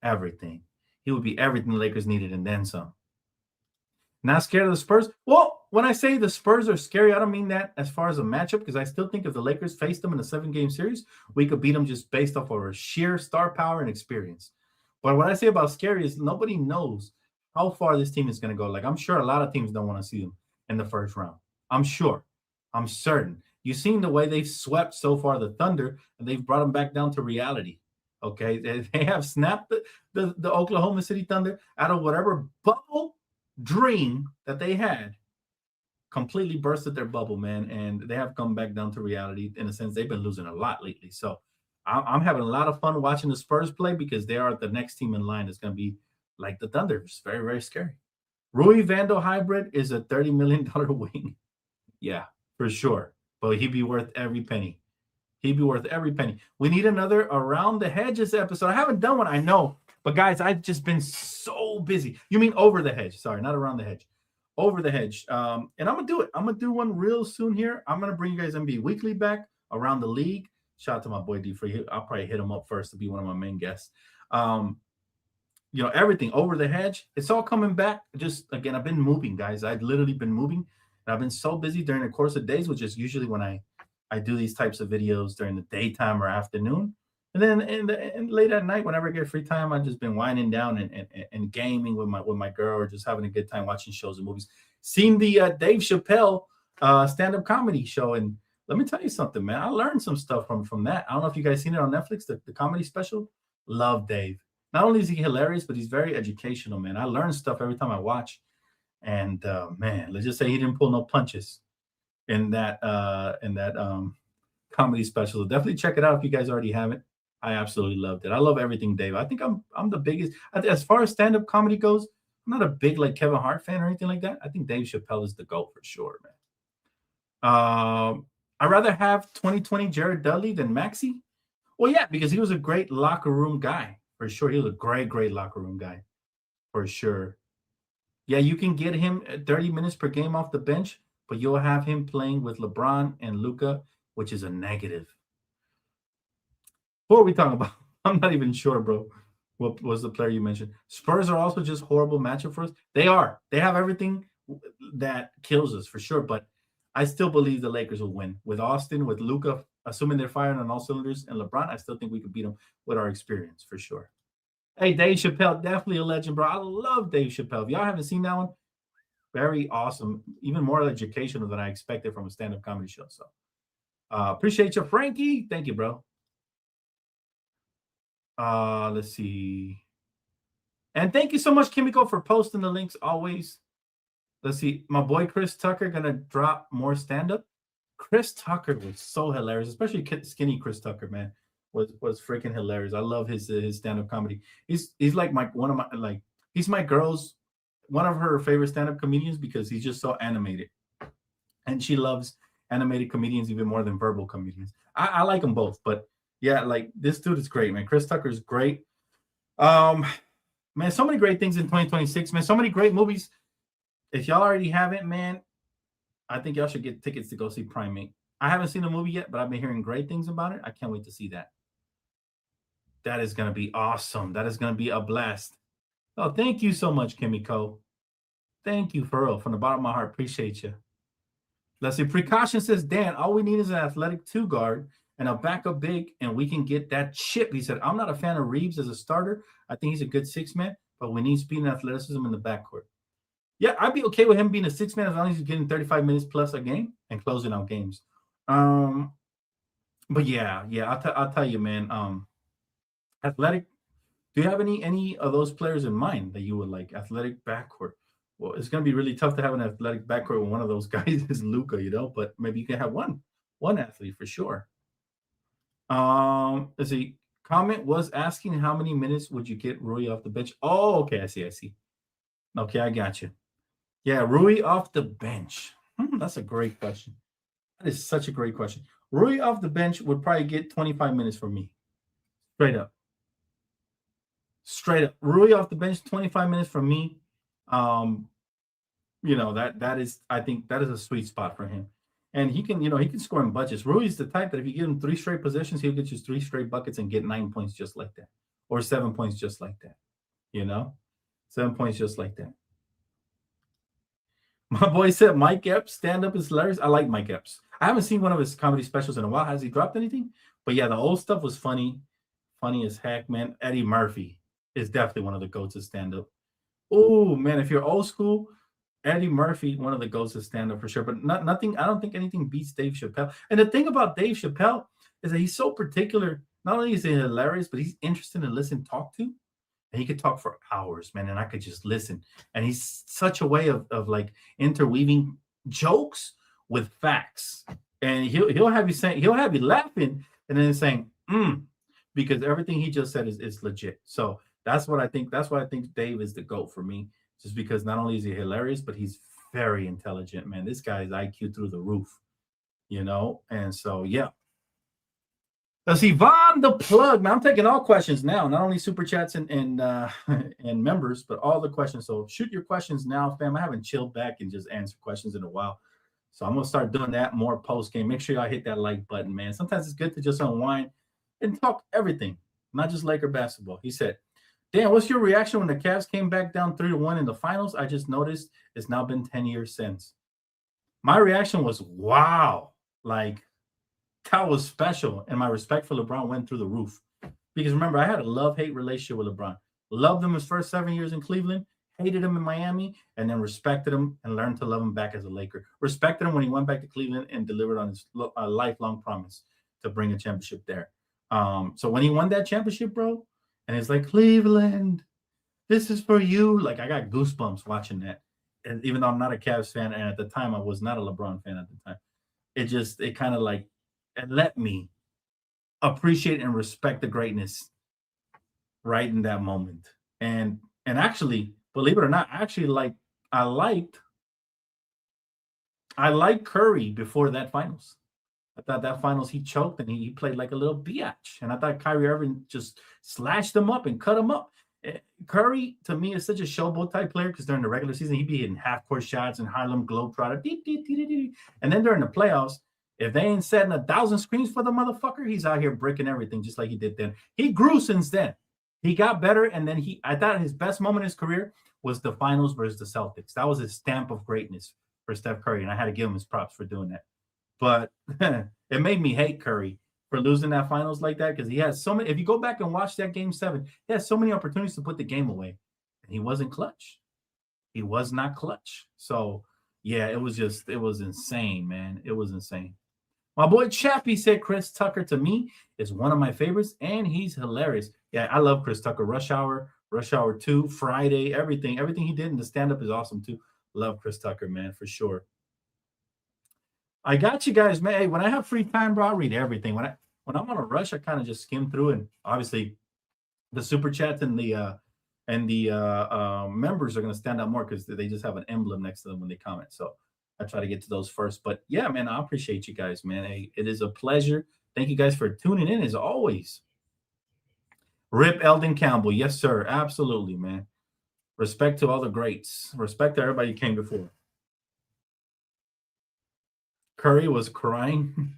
everything. He would be everything the Lakers needed and then some. Not scared of the Spurs? Well, when I say the Spurs are scary, I don't mean that as far as a matchup, because I still think if the Lakers faced them in a 7-game series, we could beat them just based off of our sheer star power and experience. But what I say about scary is nobody knows how far this team is going to go. Like, I'm sure a lot of teams don't want to see them in the first round. I'm sure. I'm certain. You've seen the way they've swept so far the Thunder, and they've brought them back down to reality. Okay? They have snapped the Oklahoma City Thunder out of whatever bubble dream that they had, completely bursted their bubble, man, and they have come back down to reality. In a sense, they've been losing a lot lately. So I'm having a lot of fun watching the Spurs play, because they are the next team in line that's going to be like the Thunder. It's very, very scary. Rui Vando hybrid is a $30 million wing. Yeah, for sure. But he'd be worth every penny. He'd be worth every penny. We need another Around the Hedges episode. I haven't done one, I know. But, guys, I've just been so busy. You mean Over the Hedge. Sorry, not Around the Hedge. Over the Hedge. And I'm going to do it. I'm going to do one real soon here. I'm going to bring you guys NBA Weekly back, Around the League. Shout out to my boy D Free. I'll probably hit him up first to be one of my main guests. Everything Over the Hedge. It's all coming back. Just, again, I've been moving, guys. I've literally been moving. And I've been so busy during the course of days, which is usually when I do these types of videos during the daytime or afternoon. And then and late at night, whenever I get free time, I've just been winding down and gaming with my girl, or just having a good time watching shows and movies. Seen the Dave Chappelle stand-up comedy show, and let me tell you something, man. I learned some stuff from that. I don't know if you guys seen it on Netflix, the comedy special. Love Dave. Not only is he hilarious, but he's very educational, man. I learn stuff every time I watch. And man, let's just say he didn't pull no punches in that comedy special. So definitely check it out if you guys already haven't. I absolutely loved it. I love everything Dave. I think I'm the biggest as far as stand-up comedy goes. I'm not a big like Kevin Hart fan or anything like that. I think Dave Chappelle is the GOAT for sure, man. I'd rather have 2020 Jared Dudley than Maxi. Well, yeah, because he was a great locker room guy for sure. He was a great locker room guy for sure. Yeah, you can get him 30 minutes per game off the bench, but you'll have him playing with LeBron and Luca, which is a negative. What are we talking about? I'm not even sure, bro. What was the player you mentioned? Spurs are also just horrible matchup for us. They are. They have everything that kills us for sure, but I still believe the Lakers will win. With Austin, with Luca, assuming they're firing on all cylinders, and LeBron, I still think we could beat them with our experience for sure. Hey, Dave Chappelle, definitely a legend, bro. I love Dave Chappelle. If y'all haven't seen that one, very awesome. Even more educational than I expected from a stand-up comedy show. So appreciate you, Frankie. Thank you, bro. Let's see. And thank you so much, Kimiko, for posting the links always. Let's see. My boy Chris Tucker going to drop more stand-up. Chris Tucker was so hilarious, especially skinny Chris Tucker, man. Was freaking hilarious. I love his stand-up comedy. He's like he's my girl's one of her favorite stand-up comedians because he's just so animated. And she loves animated comedians even more than verbal comedians. I like them both, but yeah, like this dude is great, man. Chris Tucker is great. Man, so many great things in 2026, man. So many great movies. If y'all already haven't, man, I think y'all should get tickets to go see Primate. I haven't seen the movie yet, but I've been hearing great things about it. I can't wait to see that. That is going to be awesome. That is going to be a blast. Oh, thank you so much, Kimiko. Thank you, for real. From the bottom of my heart, appreciate you. Let's see. Precaution says, Dan, all we need is an athletic 2 guard and a backup big, and we can get that chip. He said, I'm not a fan of Reeves as a starter. I think he's a good 6-man, but we need speed and athleticism in the backcourt. Yeah, I'd be okay with him being a 6-man as long as he's getting 35 minutes plus a game and closing out games. But yeah, I'll tell you, man. Athletic. Do you have any of those players in mind that you would like? Athletic backcourt. Well, it's going to be really tough to have an athletic backcourt when one of those guys is Luca, but maybe you can have one athlete for sure. Let's see. Comment was asking how many minutes would you get Rui off the bench? Oh, okay, I see. Okay, I got you. Yeah, Rui off the bench. That's a great question. That is such a great question. Rui off the bench would probably get 25 minutes from me. Straight up. Rui off the bench, 25 minutes from me. That is, I think that is a sweet spot for him. And he can score in bunches. Rui's the type that if you give him 3 straight possessions, he'll get you 3 straight buckets and get 9 points just like that. Or 7 points just like that. 7 points just like that. My boy said Mike Epps stand-up is hilarious. I like Mike Epps. I haven't seen one of his comedy specials in a while. Has he dropped anything? But yeah, the old stuff was funny. Funny as heck, man. Eddie Murphy is definitely one of the goats of stand-up. Oh, man, if you're old school, Eddie Murphy, one of the goats of stand-up for sure. But nothing, I don't think anything beats Dave Chappelle. And the thing about Dave Chappelle is that he's so particular. Not only is he hilarious, but he's interesting to listen, talk to. And he could talk for hours, man, and I could just listen. And he's such a way of like interweaving jokes with facts. And he'll have you laughing and then saying, because everything he just said is legit. So that's what I think. That's why I think Dave is the GOAT for me. Just because not only is he hilarious, but he's very intelligent, man. This guy's IQ through the roof, And so, yeah. Let's see, Von the Plug. Now I'm taking all questions now, not only super chats and members, but all the questions. So shoot your questions now, fam. I haven't chilled back and just answered questions in a while. So I'm going to start doing that more post game. Make sure y'all hit that like button, man. Sometimes it's good to just unwind and talk everything, not just Laker basketball. He said, Dan, what's your reaction when the Cavs came back down 3-1 in the finals? I just noticed it's now been 10 years since. My reaction was, wow. Like, that was special. And my respect for LeBron went through the roof. Because remember, I had a love-hate relationship with LeBron. Loved him his first 7 years in Cleveland, hated him in Miami, and then respected him and learned to love him back as a Laker. Respected him when he went back to Cleveland and delivered on his lifelong promise to bring a championship there. So when he won that championship, bro, and it's like, Cleveland, this is for you. Like, I got goosebumps watching that. And even though I'm not a Cavs fan, and at the time I was not a LeBron fan at the time, it kind of like, it let me appreciate and respect the greatness right in that moment. And actually, believe it or not, I liked Curry before that finals. I thought that finals he choked and he played like a little biatch. And I thought Kyrie Irving just slashed him up and cut him up. Curry, to me, is such a showboat type player because during the regular season, he'd be hitting half-court shots and Harlem Globetrotter. And then during the playoffs, if they ain't setting 1,000 screens for the motherfucker, he's out here breaking everything just like he did then. He grew since then. He got better, and then I thought his best moment in his career was the finals versus the Celtics. That was his stamp of greatness for Steph Curry, and I had to give him his props for doing that. But it made me hate Curry for losing that finals like that because he has so many. If you go back and watch that Game 7, he had so many opportunities to put the game away, and he wasn't clutch. He was not clutch. So, yeah, it was insane, man. It was insane. My boy Chappie said Chris Tucker to me is one of my favorites, and he's hilarious. Yeah, I love Chris Tucker. Rush Hour 2, Friday, everything he did in the stand-up is awesome too. Love Chris Tucker, man, for sure. I got you guys, man. Hey, when I have free time, bro, I'll read everything. When I'm on a rush, I kind of just skim through, and obviously the super chats and the members are going to stand out more because they just have an emblem next to them when they comment. So I try to get to those first. But yeah, man, I appreciate you guys, man. Hey, it is a pleasure. Thank you guys for tuning in as always. Rip Eldon Campbell. Yes, sir. Absolutely, man. Respect to all the greats. Respect to everybody who came before. Curry was crying.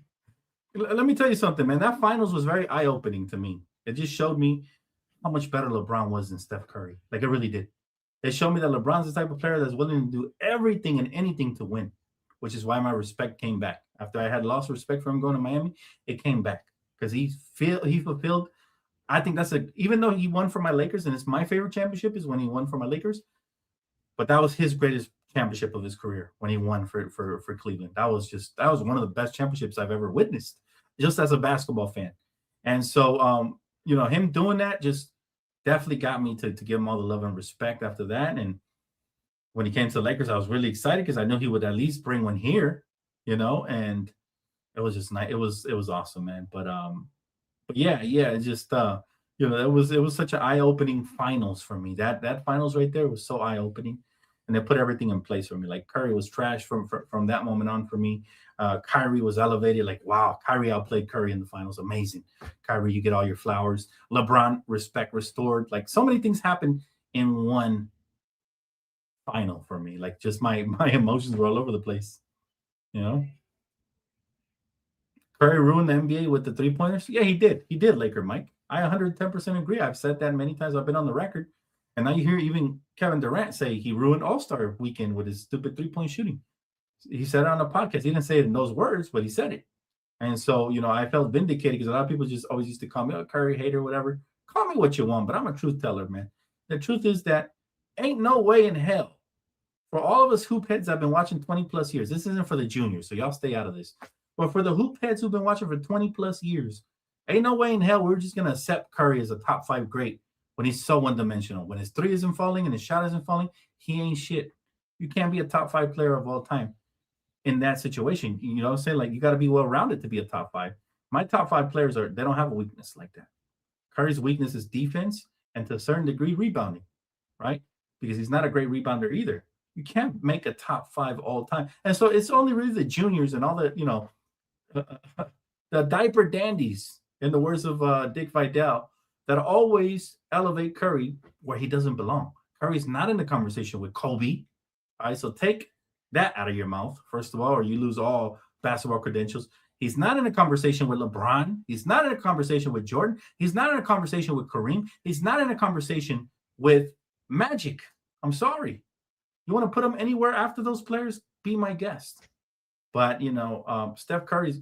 Let me tell you something, man. That finals was very eye-opening to me. It just showed me how much better LeBron was than Steph Curry. Like, it really did. It showed me that LeBron's the type of player that's willing to do everything and anything to win, which is why my respect came back. After I had lost respect for him going to Miami, it came back because he fulfilled. I think that's even though he won for my Lakers, and it's my favorite championship is when he won for my Lakers, but that was his greatest championship of his career when he won for Cleveland. That was one of the best championships I've ever witnessed, just as a basketball fan. And so him doing that just definitely got me to give him all the love and respect after that. And when he came to the Lakers, I was really excited because I knew he would at least bring one here, and it was just nice. It was awesome, man. But yeah, it just it was such an eye-opening finals for me. That finals right there was so eye-opening, and they put everything in place for me. Like, Curry was trash from that moment on for me. Kyrie was elevated. Like, wow, Kyrie outplayed Curry in the finals. Amazing. Kyrie, you get all your flowers. LeBron, respect restored. Like, so many things happened in one final for me. Like, just my emotions were all over the place. Curry ruined the NBA with the three-pointers. Yeah, he did. He did, Laker Mike. I 110% agree. I've said that many times. I've been on the record. And now you hear even Kevin Durant say he ruined All-Star weekend with his stupid three-point shooting. He said it on the podcast. He didn't say it in those words, but he said it. And so, I felt vindicated because a lot of people just always used to call me a Curry hater, whatever. Call me what you want, but I'm a truth teller, man. The truth is that ain't no way in hell for all of us hoop heads that have been watching 20 plus years. This isn't for the juniors, so y'all stay out of this. But for the hoop heads who've been watching for 20 plus years, ain't no way in hell we're just going to accept Curry as a top 5 great when he's so one-dimensional. When his three isn't falling and his shot isn't falling, he ain't shit. You can't be a top 5 player of all time in that situation. You know what I'm saying? Like, you got to be well-rounded to be a top 5. My top 5 players they don't have a weakness like that. Curry's weakness is defense and to a certain degree rebounding, right? Because he's not a great rebounder either. You can't make a top 5 all time. And so it's only really the juniors and all the, the diaper dandies, in the words of Dick Vidal, that always elevate Curry where he doesn't belong. Curry's not in the conversation with Kobe. All right, so take that out of your mouth, first of all, or you lose all basketball credentials. He's not in a conversation with LeBron. He's not in a conversation with Jordan. He's not in a conversation with Kareem. He's not in a conversation with Magic. I'm sorry. You want to put him anywhere after those players? Be my guest. But, Steph Curry's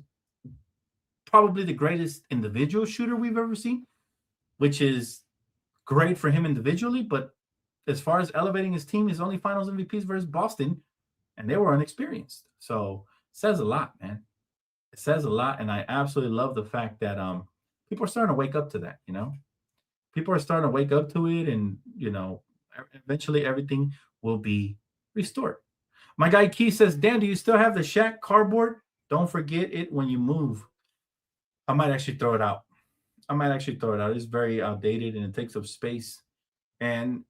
probably the greatest individual shooter we've ever seen, which is great for him individually. But as far as elevating his team, his only finals MVPs versus Boston, and they were inexperienced. So it says a lot, man. It says a lot. And I absolutely love the fact that people are starting to wake up to that, People are starting to wake up to it, and, eventually everything will be restored. My guy Keith says, Dan, do you still have the Shaq cardboard? Don't forget it when you move. I might actually throw it out. It's very outdated and it takes up space. And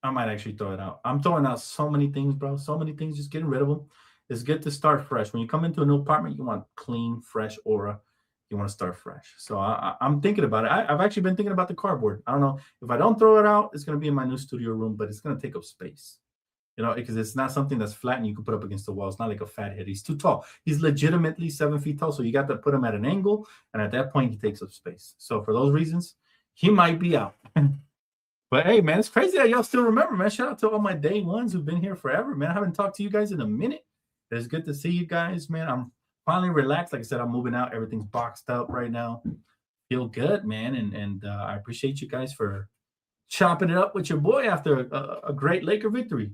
I might actually throw it out. I'm throwing out so many things, bro. So many things, just getting rid of them. It's good to start fresh. When you come into a new apartment, you want clean, fresh aura. You want to start fresh. So I'm thinking about it. I've actually been thinking about the cardboard. I don't know. If I don't throw it out, it's going to be in my new studio room, but it's going to take up space. Because it's not something that's flat and you can put up against the wall. It's not like a fat head. He's too tall. He's legitimately 7 feet tall. So you got to put him at an angle. And at that point, he takes up space. So for those reasons, he might be out. But hey, man, it's crazy that y'all still remember, man. Shout out to all my day ones who've been here forever, man. I haven't talked to you guys in a minute. It's good to see you guys, man. I'm finally relaxed. Like I said, I'm moving out. Everything's boxed up right now. Feel good, man. And I appreciate you guys for chopping it up with your boy after a great Laker victory.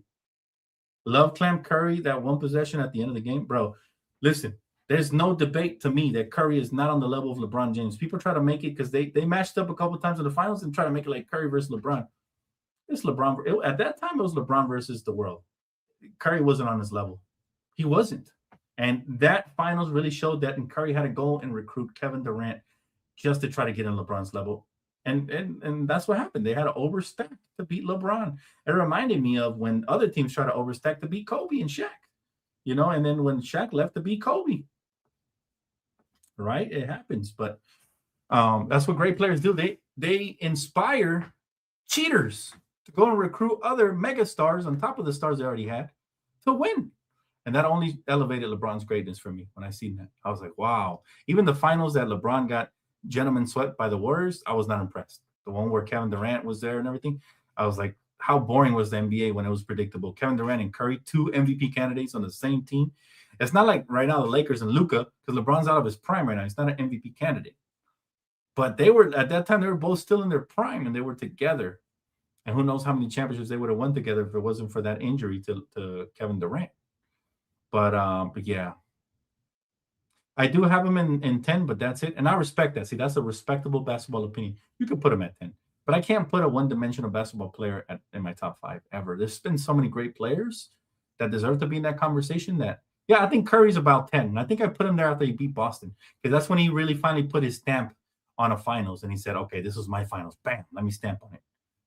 Love Clam Curry, that one possession at the end of the game. Bro, listen, there's no debate to me that Curry is not on the level of LeBron James. People try to make it because they matched up a couple times in the finals and try to make it like Curry versus LeBron. It's LeBron. At that time, it was LeBron versus the world. Curry wasn't on his level. He wasn't. And that finals really showed that, and Curry had to go and recruit Kevin Durant just to try to get on LeBron's level. And that's what happened. They had to overstack to beat LeBron. It reminded me of when other teams try to overstack to beat Kobe and Shaq, and then when Shaq left to beat Kobe. Right? It happens. But that's what great players do. They inspire cheaters to go and recruit other mega stars on top of the stars they already had to win. And that only elevated LeBron's greatness for me when I seen that. I was like, wow. Even the finals that LeBron got gentlemen swept by the Warriors, I was not impressed. The one where Kevin Durant was there and everything, I was like, how boring was the NBA when it was predictable? Kevin Durant and Curry, 2 MVP candidates on the same team. It's not like right now the Lakers and Luca, because LeBron's out of his prime right now. He's not an MVP candidate. But they were, at that time, they were both still in their prime and they were together. And who knows how many championships they would have won together if it wasn't for that injury to Kevin Durant. But yeah, I do have him in 10, but that's it. And I respect that. See, that's a respectable basketball opinion. You could put him at 10. But I can't put a one-dimensional basketball player in my top 5 ever. There's been so many great players that deserve to be in that conversation that, yeah, I think Curry's about 10. And I think I put him there after he beat Boston. Because that's when he really finally put his stamp on a finals. And he said, okay, this was my finals. Bam, let me stamp on it.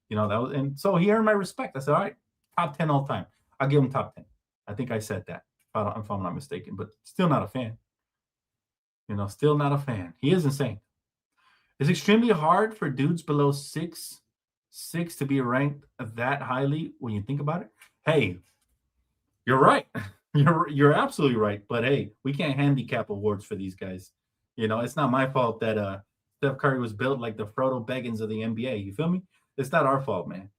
And so he earned my respect. I said, all right, top 10 all time. I'll give him top 10. I think I said that, if I'm not mistaken. But still not a fan. Still not a fan. He is insane. It's extremely hard for dudes below 6'6" to be ranked that highly when you think about it. Hey, you're right. You're absolutely right. But hey, we can't handicap awards for these guys. It's not my fault that Steph Curry was built like the Frodo Baggins of the NBA. You feel me? It's not our fault, man.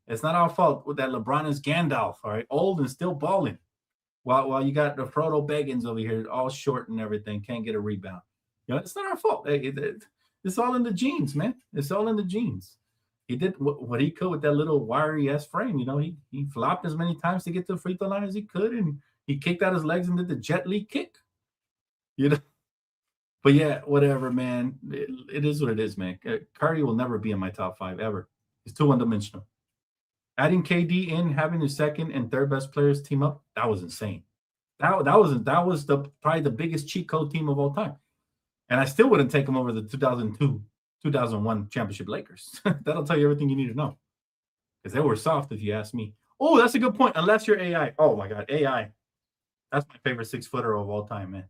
It's not our fault that LeBron is Gandalf, all right, old and still balling. While you got the Frodo Baggins over here, all short and everything, can't get a rebound. It's not our fault. It's all in the genes, man. It's all in the genes. He did what he could with that little wiry-ass frame. He flopped as many times to get to the free throw line as he could, and he kicked out his legs and did the Jet Li kick. But yeah, whatever, man. It is what it is, man. Curry will never be in my top 5 ever. He's too one-dimensional. Adding KD in, having the second and third best players team up, that was insane. That was probably the biggest cheat code team of all time. And I still wouldn't take them over the 2002, 2001 championship Lakers. That'll tell you everything you need to know. Because they were soft, if you ask me. Oh, that's a good point. Unless you're AI. Oh, my God. AI. That's my favorite 6-footer of all time, man.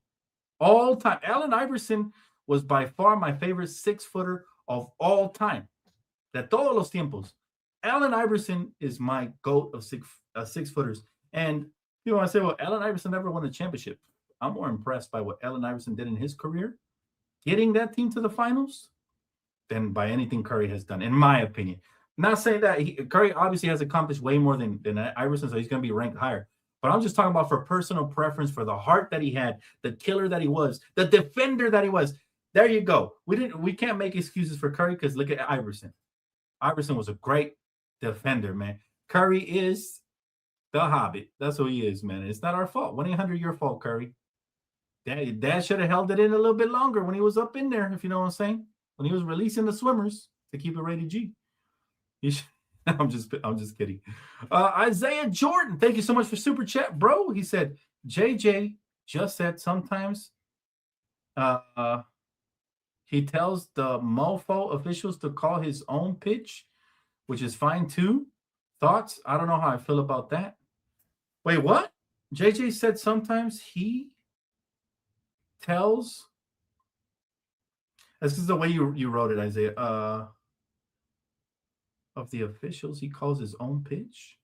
All time. Allen Iverson was by far my favorite 6-footer of all time. De todos los tiempos. Allen Iverson is my GOAT of 6-footers. And I say, well, Allen Iverson never won a championship. I'm more impressed by what Allen Iverson did in his career, getting that team to the finals, than by anything Curry has done, in my opinion. Not saying that Curry obviously has accomplished way more than Iverson, so he's going to be ranked higher. But I'm just talking about for personal preference, for the heart that he had, the killer that he was, the defender that he was. There you go. We can't make excuses for Curry because look at Iverson. Iverson was a great defender, man. Curry is the Hobbit. That's who he is, man. It's not our fault. 1-800 your fault, Curry. Dad should have held it in a little bit longer when he was up in there, if you know what I'm saying. When he was releasing the swimmers to keep it rated G. I'm just kidding. Isaiah Jordan, thank you so much for super chat, bro. He said, JJ just said sometimes he tells the mofo officials to call his own pitch, which is fine too. Thoughts? I don't know how I feel about that. Wait, what? JJ said sometimes he tells. This is the way you wrote it, Isaiah. Of the officials, he calls his own pitch.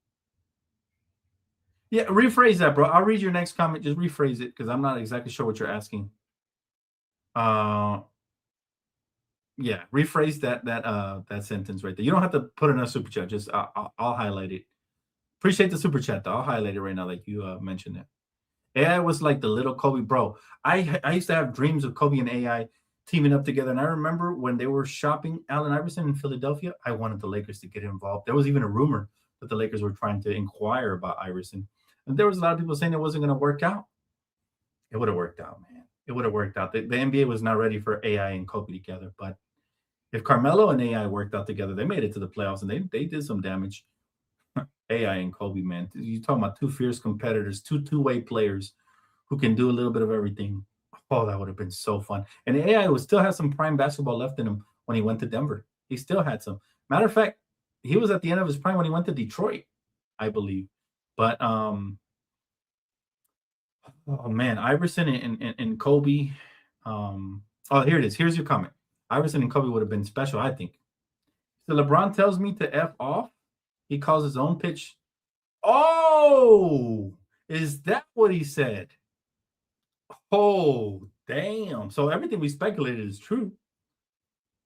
Yeah, rephrase that, bro. I'll read your next comment. Just rephrase it because I'm not exactly sure what you're asking. Yeah, rephrase that sentence right there. You don't have to put in a super chat. Just I'll highlight it. Appreciate the super chat though. I'll highlight it right now, like you mentioned it. AI was like the little Kobe, bro. I used to have dreams of Kobe and AI teaming up together. And I remember when they were shopping Allen Iverson in Philadelphia, I wanted the Lakers to get involved. There was even a rumor that the Lakers were trying to inquire about Iverson. And there was a lot of people saying it wasn't going to work out. It would have worked out, man. It would have worked out. The NBA was not ready for AI and Kobe together. But if Carmelo and AI worked out together, they made it to the playoffs and they did some damage. AI and Kobe, man. You're talking about two fierce competitors, two-way players who can do a little bit of everything. Oh, that would have been so fun. And AI would still have some prime basketball left in him when he went to Denver. He still had some. Matter of fact, he was at the end of his prime when he went to Detroit, I believe. But oh man, Iverson and Kobe. Here it is. Here's your comment. Iverson and Kobe would have been special, I think. So LeBron tells me to F off. He calls his own pitch. Oh, Is that what he said? Oh, damn. So everything we speculated is true.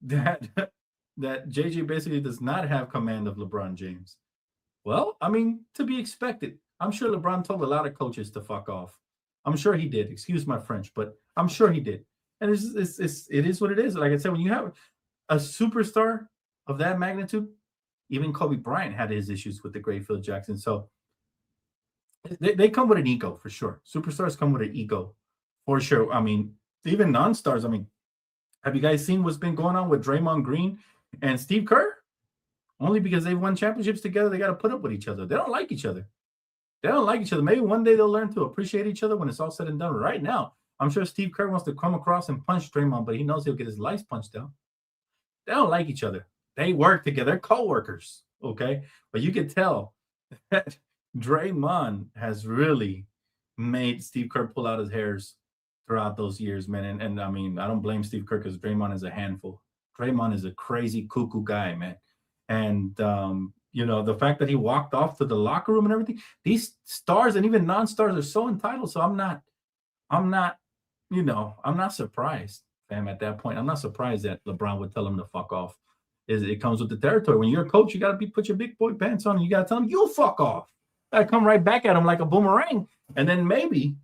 That that JJ basically does not have command of LeBron James. Well, I mean, to be expected. I'm sure LeBron told a lot of coaches to fuck off. I'm sure he did. Excuse my French, but I'm sure he did. And it is what it is. Like I said, when you have a superstar of that magnitude, even Kobe Bryant had his issues with the great Phil Jackson. So they come with an ego for sure. Superstars come with an ego for sure. I mean, even non-stars. I mean, have you guys seen what's been going on with Draymond Green and Steve Kerr? Only because they've won championships together, they got to put up with each other. They don't like each other. They don't like each other. Maybe one day they'll learn to appreciate each other when it's all said and done. Right now, I'm sure Steve Kerr wants to come across and punch Draymond, but he knows he'll get his lights punched out. They don't like each other. They work together. They're co-workers, okay? But you can tell that Draymond has really made Steve Kerr pull out his hairs throughout those years, man. And I mean, I don't blame Steve Kerr because Draymond is a handful. Draymond is a crazy, cuckoo guy, man. And, the fact that he walked off to the locker room and everything, these stars and even non-stars are so entitled. So I'm not surprised, fam, at that point. I'm not surprised that LeBron would tell him to fuck off. It comes with the territory. When you're a coach, you got to put your big boy pants on and you got to tell him, you fuck off. I come right back at him like a boomerang. And then maybe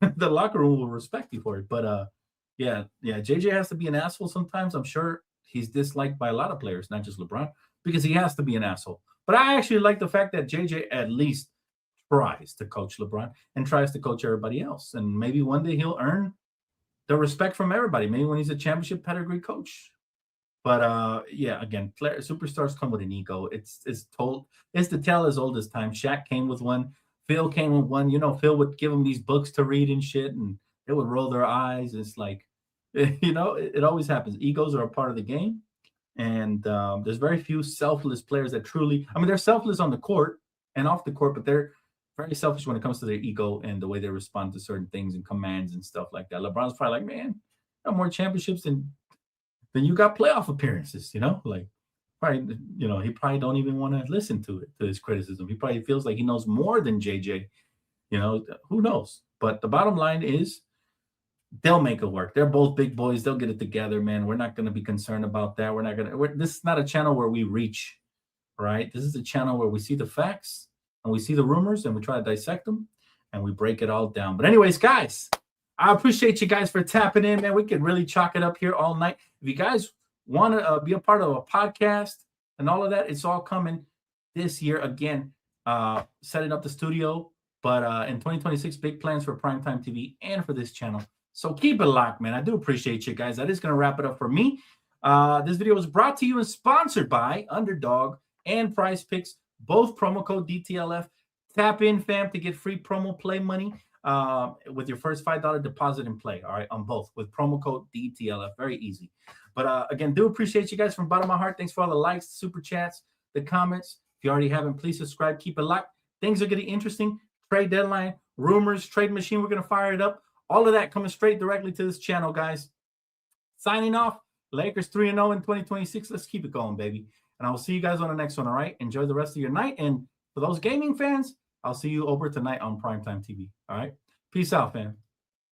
the locker room will respect you for it. But yeah, JJ has to be an asshole sometimes. I'm sure he's disliked by a lot of players, not just LeBron, because he has to be an asshole. But I actually like the fact that JJ at least tries to coach LeBron and tries to coach everybody else. And maybe one day he'll earn the respect from everybody. Maybe when he's a championship pedigree coach. But yeah, again, superstars come with an ego. It's the tale as old as time. Shaq came with one. Phil came with one. Phil would give them these books to read and shit, and they would roll their eyes. It's like, it always happens. Egos are a part of the game, and there's very few selfless players that truly. I mean, they're selfless on the court and off the court, but they're very selfish when it comes to their ego and the way they respond to certain things and commands and stuff like that. LeBron's probably like, man, I got more championships than you got playoff appearances, like probably, he probably don't even want to listen to his criticism. He probably feels like he knows more than JJ, who knows? But the bottom line is they'll make it work. They're both big boys. They'll get it together, man. We're not going to be concerned about that. This is not a channel where we reach, right? This is a channel where we see the facts and we see the rumors and we try to dissect them and we break it all down. But anyways, guys, I appreciate you guys for tapping in, man. We could really chalk it up here all night. If you guys want to be a part of a podcast and all of that, it's all coming this year. Again, setting up the studio. But in 2026, big plans for Primetime TV and for this channel. So keep it locked, man. I do appreciate you guys. That is going to wrap it up for me. This video was brought to you and sponsored by Underdog and Prize Picks, both promo code DTLF. Tap in, fam, to get free promo play money with your first $5 deposit and play, all right, on both with promo code DTLF. Very easy. But again, do appreciate you guys from the bottom of my heart. Thanks for all the likes, the super chats, the comments. If you already haven't, please subscribe. Keep it locked. Things are getting interesting. Trade deadline, rumors, trade machine. We're going to fire it up. All of that coming straight directly to this channel, guys. Signing off. Lakers 3-0 in 2026. Let's keep it going, baby. And I will see you guys on the next one, all right? Enjoy the rest of your night. And for those gaming fans, I'll see you over tonight on Primetime TV, all right? Peace out, fam.